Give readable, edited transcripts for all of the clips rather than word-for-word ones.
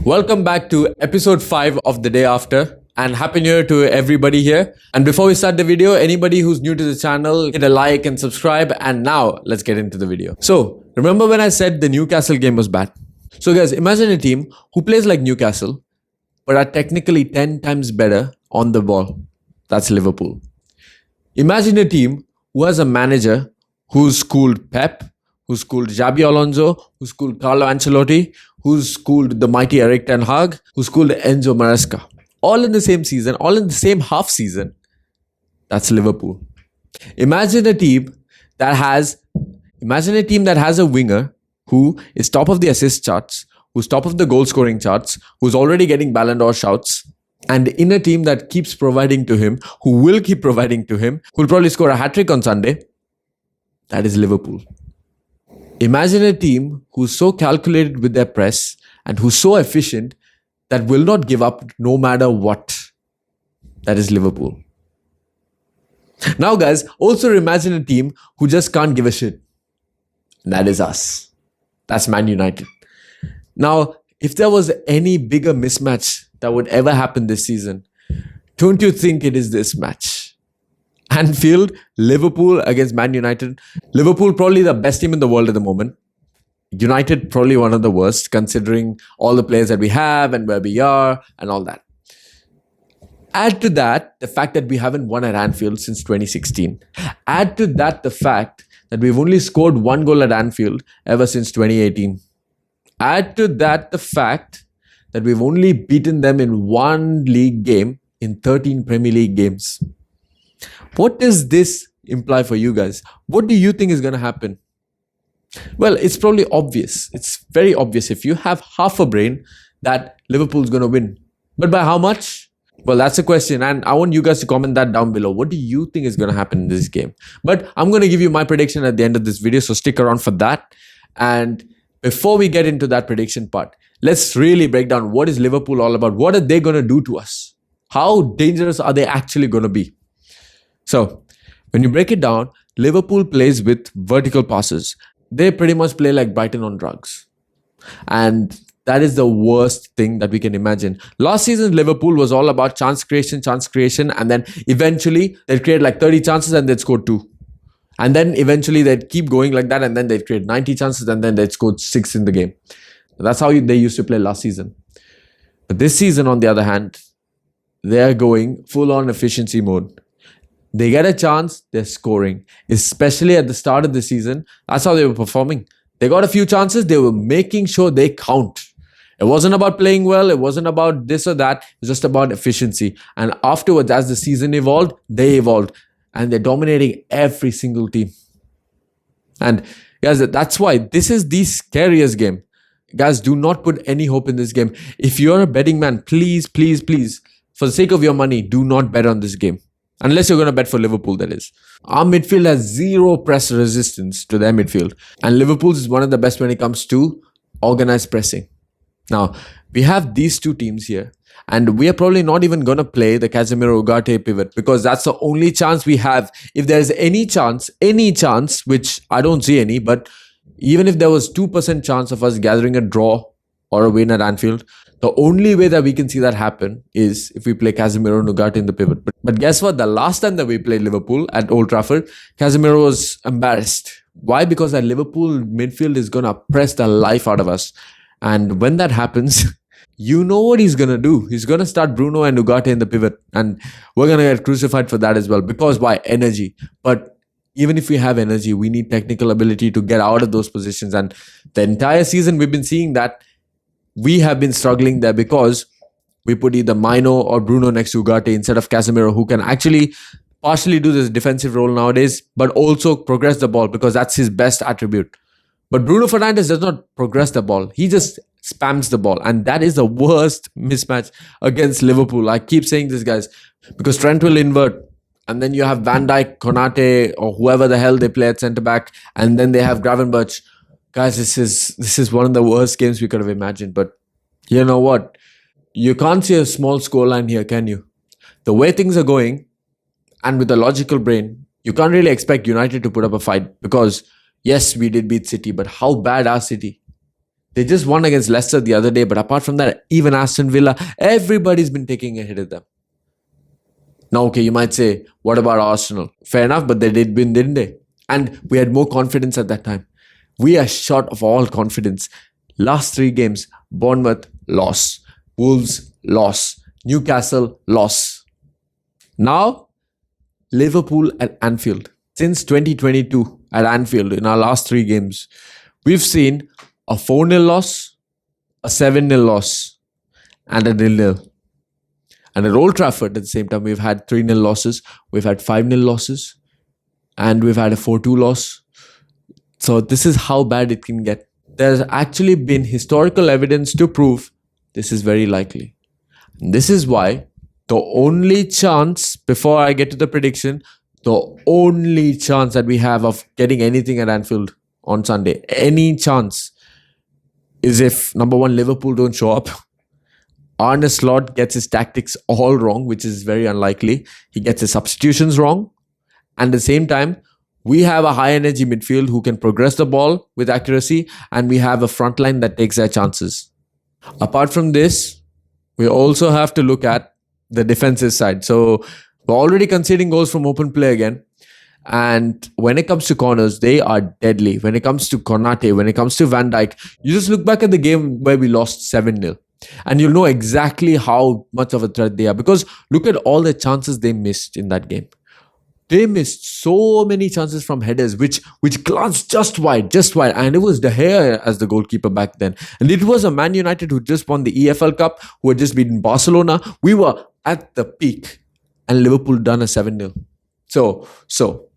Welcome back to episode 5 of The Day After, and Happy New Year to everybody here. And before we start the video, anybody who's new to the channel, hit a like and subscribe. And now let's get into the video. So remember when I said the Newcastle game was bad? So guys, imagine a team who plays like Newcastle but are technically 10 times better on the ball. That's Liverpool. Imagine a team who has a manager who's schooled Pep, who's schooled Xabi Alonso, who's schooled Carlo Ancelotti, who's schooled the mighty Erik ten Hag, who's schooled Enzo Maresca. All in the same season, all in the same half season. That's Liverpool. Imagine a team that has a winger who is top of the assist charts, who's top of the goal scoring charts, who's already getting Ballon d'Or shouts, and in a team that keeps providing to him, who will keep providing to him, who'll probably score a hat-trick on Sunday. That is Liverpool. Imagine a team who's so calculated with their press and who's so efficient that will not give up no matter what. That is Liverpool. Now guys, also imagine a team who just can't give a shit. That is us. That's Man United. Now, if there was any bigger mismatch that would ever happen this season, don't you think it is this match? Anfield, Liverpool against Man United. Liverpool probably the best team in the world at the moment. United probably one of the worst considering all the players that we have and where we are and all that. Add to that the fact that we haven't won at Anfield since 2016. Add to that the fact that we've only scored 1 goal at Anfield ever since 2018. Add to that the fact that we've only beaten them in 1 league game in 13 Premier League games. What does this imply for you guys? What do you think is going to happen? Well, it's probably obvious. It's very obvious if you have half a brain that Liverpool's going to win. But by how much? Well, that's a question. And I want you guys to comment that down below. What do you think is going to happen in this game? But I'm going to give you my prediction at the end of this video. So stick around for that. And before we get into that prediction part, let's really break down what is Liverpool all about. What are they going to do to us? How dangerous are they actually going to be? So, when you break it down, Liverpool plays with vertical passes. They pretty much play like Brighton on drugs. And that is the worst thing that we can imagine. Last season, Liverpool was all about chance creation, and then eventually they'd create like 30 chances and they'd score 2. And then eventually they'd keep going like that and then they'd create 90 chances and then they'd score 6 in the game. That's how they used to play last season. But this season, on the other hand, they're going full-on efficiency mode. They get a chance, they're scoring. Especially at the start of the season, that's how they were performing. They got a few chances, they were making sure they count. It wasn't about playing well, it wasn't about this or that, it was just about efficiency. And afterwards, as the season evolved, they evolved. And they're dominating every single team. And guys, that's why this is the scariest game. Guys, do not put any hope in this game. If you're a betting man, please, please, please, for the sake of your money, do not bet on this game. Unless you're going to bet for Liverpool, that is. Our midfield has zero press resistance to their midfield. And Liverpool's is one of the best when it comes to organized pressing. Now, we have these two teams here. And we are probably not even going to play the Casemiro-Ugarte pivot because that's the only chance we have. If there's any chance, which I don't see any, but even if there was 2% chance of us gathering a draw or a win at Anfield, the only way that we can see that happen is if we play Casemiro and Ugarte in the pivot. But guess what? The last time that we played Liverpool at Old Trafford, Casemiro was embarrassed. Why? Because that Liverpool midfield is going to press the life out of us. And when that happens, you know what he's going to do. He's going to start Bruno and Ugarte in the pivot. And we're going to get crucified for that as well. Because why? Energy. But even if we have energy, we need technical ability to get out of those positions. And the entire season, we've been seeing that we have been struggling there because we put either Mino or Bruno next to Ugarte instead of Casemiro, who can actually partially do this defensive role nowadays, but also progress the ball because that's his best attribute. But Bruno Fernandes does not progress the ball. He just spams the ball. And that is the worst mismatch against Liverpool. I keep saying this, guys, because Trent will invert. And then you have Van Dijk, Konate, or whoever the hell they play at centre-back. And then they have Gravenberch. Guys, this is one of the worst games we could have imagined. But you know what? You can't see a small scoreline here, can you? The way things are going, and with a logical brain, you can't really expect United to put up a fight because, yes, we did beat City, but how bad are City? They just won against Leicester the other day, but apart from that, even Aston Villa, everybody's been taking a hit at them. Now, okay, you might say, what about Arsenal? Fair enough, but they did win, didn't they? And we had more confidence at that time. We are short of all confidence. Last 3 games, Bournemouth, loss. Wolves, loss. Newcastle, loss. Now, Liverpool at Anfield. Since 2022 at Anfield, in our last 3 games, we've seen a 4-0 loss, a 7-0 loss, and a 0-0. And at Old Trafford, at the same time, we've had 3-0 losses, we've had 5-0 losses, and we've had a 4-2 loss. So this is how bad it can get. There's actually been historical evidence to prove this is very likely. And this is why the only chance, before I get to the prediction, the only chance that we have of getting anything at Anfield on Sunday, any chance, is if, number one, Liverpool don't show up. Arne Slot gets his tactics all wrong, which is very unlikely. He gets his substitutions wrong. And at the same time, we have a high-energy midfield who can progress the ball with accuracy, and we have a front line that takes their chances. Apart from this, we also have to look at the defensive side. So we're already conceding goals from open play again. And when it comes to corners, they are deadly. When it comes to Konate, when it comes to Van Dijk, you just look back at the game where we lost 7-0. And you'll know exactly how much of a threat they are. Because look at all the chances they missed in that game. They missed so many chances from headers, which glanced just wide. And it was De Gea as the goalkeeper back then. And it was a Man United who just won the EFL Cup, who had just beaten Barcelona. We were at the peak. And Liverpool done a 7-0. So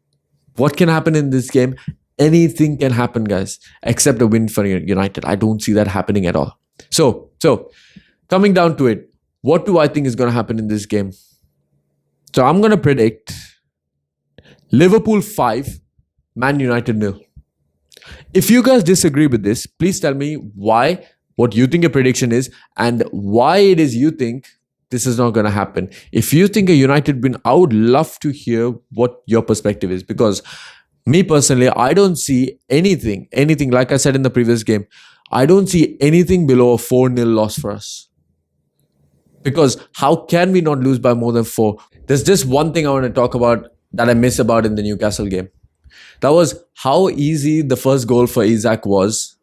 what can happen in this game? Anything can happen, guys, except a win for United. I don't see that happening at all. So coming down to it, what do I think is going to happen in this game? So I'm going to predict Liverpool 5, Man United 0. If you guys disagree with this, please tell me why, what you think your prediction is, and why it is you think this is not going to happen. If you think a United win, I would love to hear what your perspective is. Because me personally, I don't see anything, like I said in the previous game, I don't see anything below a 4-0 loss for us. Because how can we not lose by more than 4? There's just one thing I want to talk about that I miss about in the Newcastle game. That was how easy the first goal for Isak was.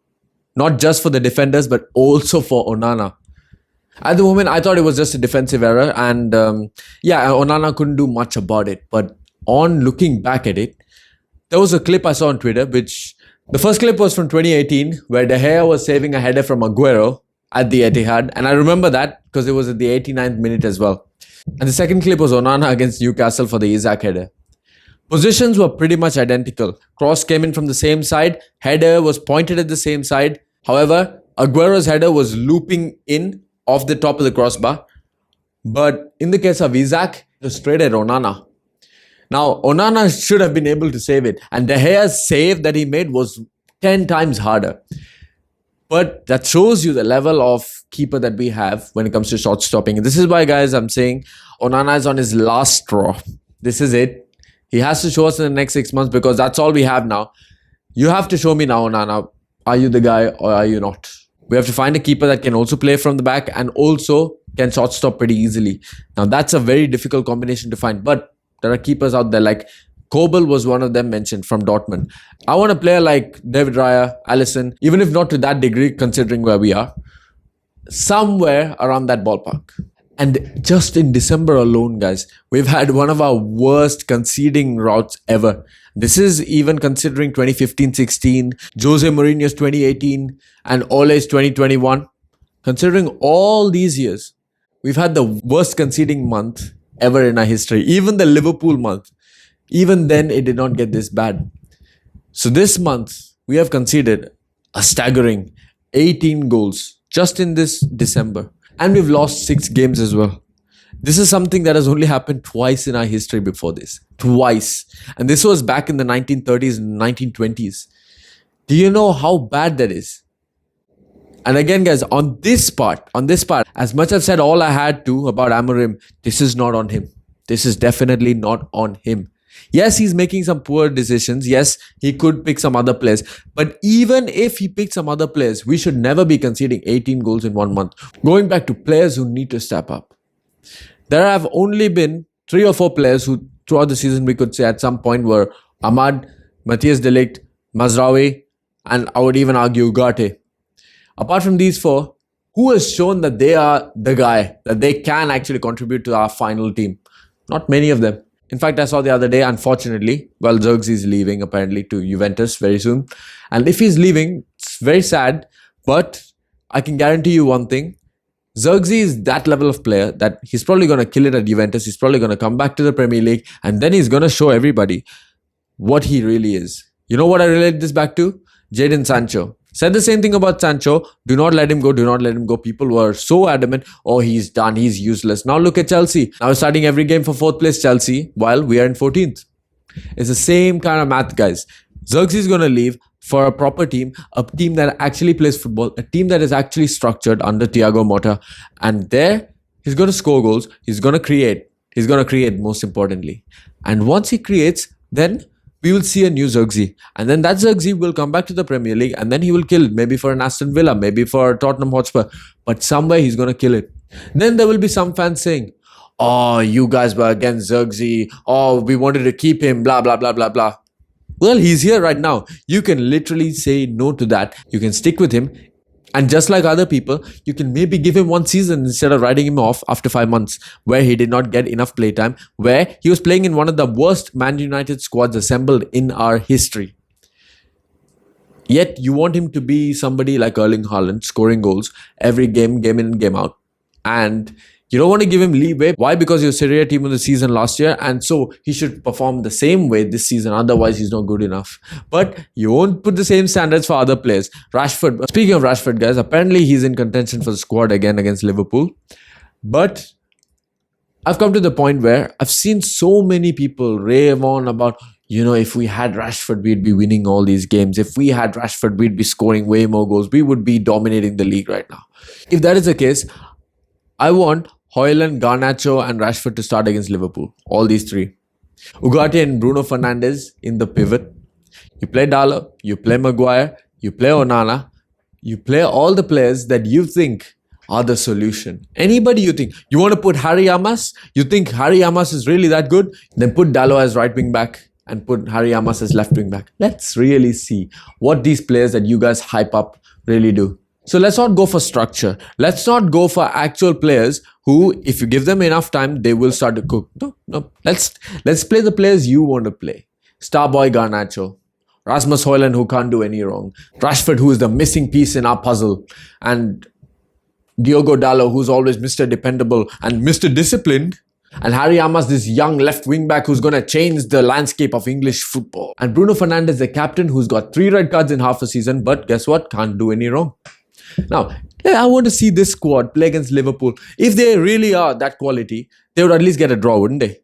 Not just for the defenders, but also for Onana. At the moment, I thought it was just a defensive error. And Onana couldn't do much about it. But on looking back at it, there was a clip I saw on Twitter, which the first clip was from 2018, where De Gea was saving a header from Aguero at the Etihad. And I remember that because it was at the 89th minute as well. And the second clip was Onana against Newcastle for the Isak header. Positions were pretty much identical. Cross came in from the same side. Header was pointed at the same side. However, Aguero's header was looping in off the top of the crossbar. But in the case of Isak, it was straight at Onana. Now, Onana should have been able to save it. And De Gea's save that he made was 10 times harder. But that shows you the level of keeper that we have when it comes to shot stopping. And this is why, guys, I'm saying Onana is on his last straw. This is it. He has to show us in the next 6 months because that's all we have now. You have to show me now, Onana. Are you the guy or are you not? We have to find a keeper that can also play from the back and also can shot stop pretty easily. Now, that's a very difficult combination to find. But there are keepers out there like Kobel was one of them mentioned from Dortmund. I want a player like David Raya, Alisson, even if not to that degree considering where we are, somewhere around that ballpark. And just in December alone, guys, we've had one of our worst conceding routes ever. This is even considering 2015-16, Jose Mourinho's 2018 and Ole's 2021. Considering all these years, we've had the worst conceding month ever in our history. Even the Liverpool month. Even then, it did not get this bad. So this month, we have conceded a staggering 18 goals just in this December. And we've lost 6 games as well. This is something that has only happened twice in our history before this. Twice. And this was back in the 1930s and 1920s. Do you know how bad that is? And again, guys, on this part, as much as I've said all I had to about Amorim, this is not on him. This is definitely not on him. Yes, he's making some poor decisions. Yes, he could pick some other players. But even if he picked some other players, we should never be conceding 18 goals in 1 month. Going back to players who need to step up. There have only been 3 or 4 players who, throughout the season, we could say at some point were Ahmad, Matthias de Ligt, Mazraoui, and I would even argue Ugarte. Apart from these 4, who has shown that they are the guy, that they can actually contribute to our final team? Not many of them. In fact, I saw the other day, unfortunately, Zirkzee is leaving apparently to Juventus very soon. And if he's leaving, it's very sad. But I can guarantee you one thing. Zirkzee is that level of player that he's probably going to kill it at Juventus. He's probably going to come back to the Premier League. And then he's going to show everybody what he really is. You know what I relate this back to? Jadon Sancho. Said the same thing about Sancho. Do not let him go. Do not let him go. People were so adamant. Oh, he's done. He's useless. Now look at Chelsea. Now we're starting every game for 4th place Chelsea while we are in 14th. It's the same kind of math, guys. Zirkzee is going to leave for a proper team, a team that actually plays football, a team that is actually structured under Thiago Motta. And there, he's going to score goals. He's going to create. He's going to create, most importantly. And once he creates, then we will see a new Zirkzee. And then that Zirkzee will come back to the Premier League and then he will kill, maybe for an Aston Villa, maybe for Tottenham Hotspur. But somewhere he's going to kill it. Then there will be some fans saying, oh, you guys were against Zirkzee. Oh, we wanted to keep him, blah, blah, blah, blah, blah. Well, he's here right now. You can literally say no to that. You can stick with him. And just like other people, you can maybe give him 1 season instead of writing him off after 5 months, where he did not get enough playtime, where he was playing in one of the worst Man United squads assembled in our history. Yet you want him to be somebody like Erling Haaland, scoring goals every game, game in and game out. And you don't want to give him leeway. Why? Because he was Serie A team of the season last year. And so he should perform the same way this season. Otherwise, he's not good enough. But you won't put the same standards for other players. Rashford. Speaking of Rashford, guys, apparently he's in contention for the squad again against Liverpool. But I've come to the point where I've seen so many people rave on about, if we had Rashford, we'd be winning all these games. If we had Rashford, we'd be scoring way more goals. We would be dominating the league right now. If that is the case, I want Højlund, Garnacho and Rashford to start against Liverpool. All these 3. Ugarte and Bruno Fernandes in the pivot. You play Dalot, you play Maguire, you play Onana. You play all the players that you think are the solution. Anybody you think. You want to put Harry Amas? You think Harry Amas is really that good? Then put Dalot as right wing back and put Harry Amas as left wing back. Let's really see what these players that you guys hype up really do. So let's not go for structure. Let's not go for actual players who, if you give them enough time, they will start to cook. No. Let's play the players you want to play. Starboy Garnacho. Rasmus Højlund, who can't do any wrong. Rashford, who is the missing piece in our puzzle. And Diogo Dalot, who's always Mr. Dependable and Mr. Disciplined. And Harry Amas, this young left wing back who's going to change the landscape of English football. And Bruno Fernandes, the captain, who's got 3 red cards in half a season. But guess what? Can't do any wrong. Now, I want to see this squad play against Liverpool. If they really are that quality, they would at least get a draw, wouldn't they?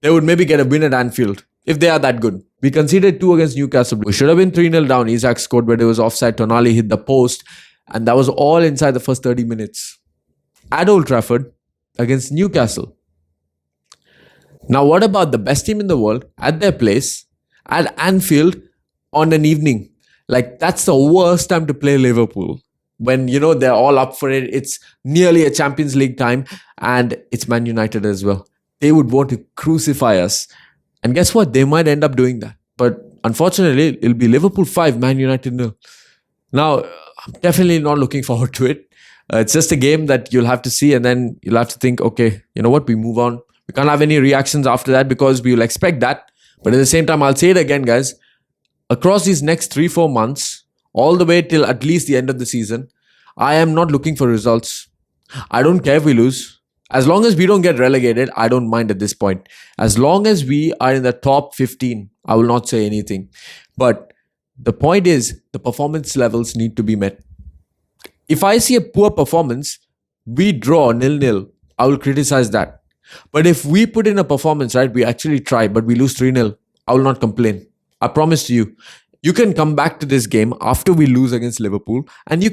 They would maybe get a win at Anfield, if they are that good. We conceded 2 against Newcastle. We should have been 3-0 down. Isak scored, but it was offside. Tonali hit the post. And that was all inside the first 30 minutes. At Old Trafford, against Newcastle. Now, what about the best team in the world, at their place, at Anfield, on an evening? Like, that's the worst time to play Liverpool. When, they're all up for it. It's nearly a Champions League time. And it's Man United as well. They would want to crucify us. And guess what? They might end up doing that. But unfortunately, it'll be Liverpool 5, Man United 0. Now, I'm definitely not looking forward to it. It's just a game that you'll have to see. And then you'll have to think, okay, you know what? We move on. We can't have any reactions after that because we will expect that. But at the same time, I'll say it again, guys. Across these next 3-4 months, all the way till at least the end of the season, I am not looking for results. I don't care if we lose. As long as we don't get relegated, I don't mind at this point. As long as we are in the top 15, I will not say anything. But the point is, the performance levels need to be met. If I see a poor performance, we draw 0-0, I will criticize that. But if we put in a performance, right, we actually try, but we lose 3-0, I will not complain. I promise to you. You can come back to this game after we lose against Liverpool and you can